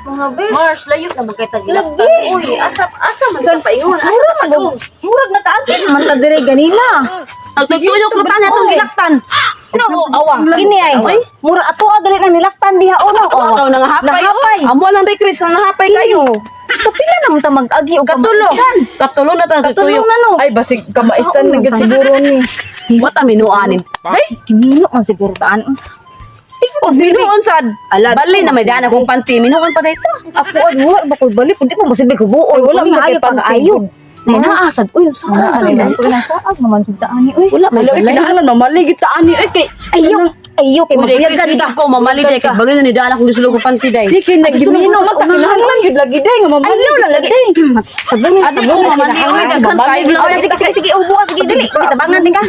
Mga bes. Mars, layo na magkay tagilaktan. Uy, asa man kan paingon. Murag na kaagi man ta dire ganina. Ang tutuyok mo na itong gilaktan. No, awa. Kini ay. Mura ato adali na nilaktan diha uno. Ikaw nang hapay. Nahapay. Amo lang day Chris, nang hapay kayo. Kapila na mo ta mag-agi o Katulo. Katulo na tang Katulong tutuyok. na no. Ay basig kamaisan na gyud siguro ni. What a minuanin. Ay, Kimino man siguro taan unsa. pag minuon sad. Ala, Bali na may daan akong panty. Minuon pa dito. Ako ad wala ba ko balik kundi mo masibig ko buol. Wala man sakit sakit pag-ayo. Naasad uy sa asa na pagnasaag naman sa ani uy. Wala may Hello, balay. kinahanglan mamaligid ta ani ay kay Ayo kay Uday magbiyagan Chris, ka. dito ko mamali day kay bali na ni daan akong gusto ko panty day. di kay nagimino man ta kinahanglan gyud lagi day nga mamaligid. Ayaw lang lagi. Sabi ni Adi ko mamali oy daghan kayo Oh, lang. sige, ubo ka, sige, dili. Tabangan din ka.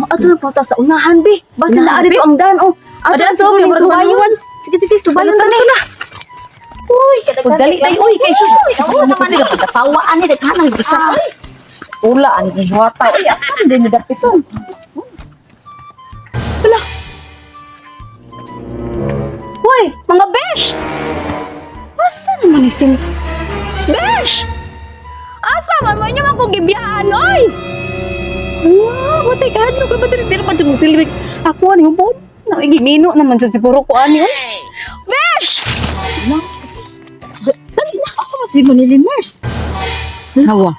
Ato na po ta sa unahan, be. Basta na ari ang daan, oh. Ato Ada, na sa sorry, unahan, subayon. Sige, subayon na ni. Uy, Pagdali tay oy kay sus. Ako naman nila, pagkatawaan ni, daghanang isa. Ula, ano yung wata. Uy, ako din yung dapisan. Hoy, mga besh. Asa naman ni Sil? Besh. Asa man mo inyo man kong gibiyaan oy. Wow, matay ka. Ano ka ba din sila pa siya silbig? Ako, ano yung bon? Nakigimino naman siya siguro ko, ano yun? Besh. Dali na, asa mo si Manilin Mars? Nawa.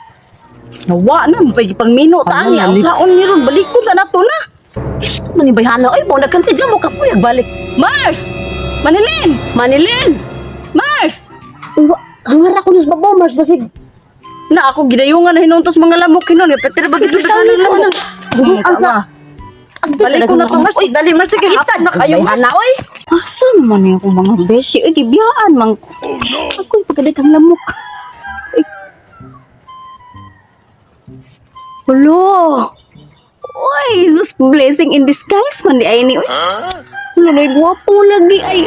Nawa na pang mino ta ani. Ang kaon ni ron balikod na nato na. Is ko man ni bayhana oy mo nagkantid na mo kapuyag balik. Mars. Manilin. Manilin. Mars. Hangar ako ng babaw, Mars, basig. Na ako gidayungan na hinuntos mga lamok kinon. Peter ba gid sa lamok? Asa? Balik ko na to Mars. Dali Mars sige hatag na kayo Mars. Bayhana oy. Asa naman yung akong mga beshi? Ay, gibiyaan, mang. Ako'y pagkadagang lamok. Ay. Hello. Uy, Jesus, blessing in disguise man di ay ni. Uy. Laloy, guwapo lagi ay.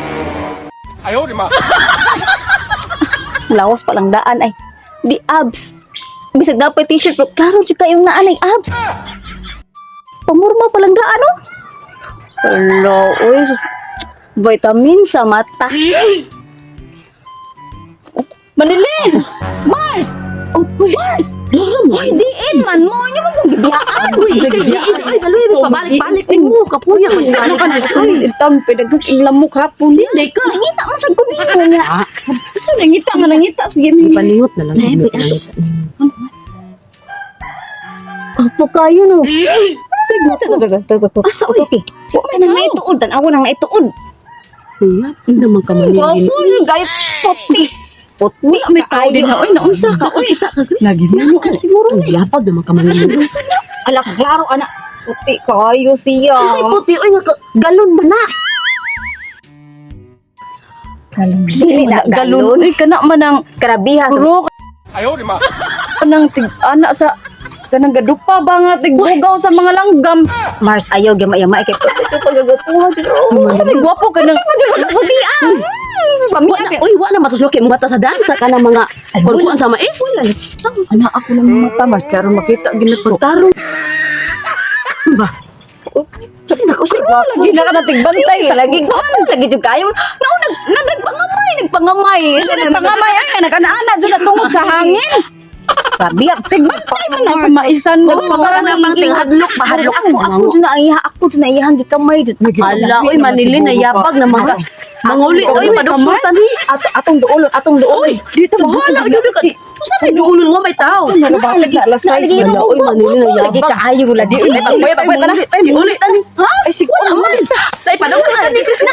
Ayaw, di ma. Lawas palang daan ay. Di abs. Bisag dapat t-shirt, pero klaro siya kayong naan ay abs. Pamurma palang daan, oh. Hello, uy. Vitamin sa mata. Manilin. Mars. Oh, Mars! Uy, diin man mo. Ano mo kong gibiyaan? Uy, ikay diin ay baloy mo pabalik-balik din mo kapuyag ko siya. Ano ka na sa itam pedagang lamok hapon. Hindi ka. Nangita mo sa gumito niya. Sa nangita nga nangita sige mi. Panihot na lang. Apo kayo, no? Asa uy. Huwag ka nang naituod. Tanawa nang naituod. Iya, hindi naman ka manilin. Gwapo yung gayet puti. Puti. May tao din na. Uy, naunsa ka. Uy, lagi mo ka siguro. Ang yapag naman ka manilin. Alak, klaro, anak. Puti kayo siya. Ay, puti, oy, galon man na. Dili na Galon. Uy, kana man ang Karabiha sa puro Ayaw, di ma. kanang anak sa kanang gadupa ba nga tigbugaw sa mga langgam. Mars, ayaw, gama-yama. Kaya puti ito pagagapuha. Sa may gwapo kanang Puti-an. Wala, oy, wala matuslok yung mata sa dansa ka ng mga kurkuan sa mais. anak ako ng mata mas karon makita ginagpagtaro. Kasi nako siya. Lagi na ka natigbantay sa Lagi ko. Lagi juga kayo. Nagpangamay. pangamay ay nagana-ana dyan na tungod sa hangin. Sabi, Tigbantay man na sa maisan Oo, para na pang tinghadlok, bahadlok. Ako dyan na iya. Ako dyan na iya. Hindi kamay dyan. Ala, oy, manilin na yapag na mga manguli. Oy, padukputan ni. Atong duolon. Atong duolon. Dito Bahala, yun ka. Kung may duulon mo, may tao. Nalabatid na alas 6 Wala, oy, manilin na Lagi yapag. kaayo. Lagi. Pagbayat, tani. Di ulit, tani. Ha? Ay siguro Wala man. Tay, padukputan ni Chris na.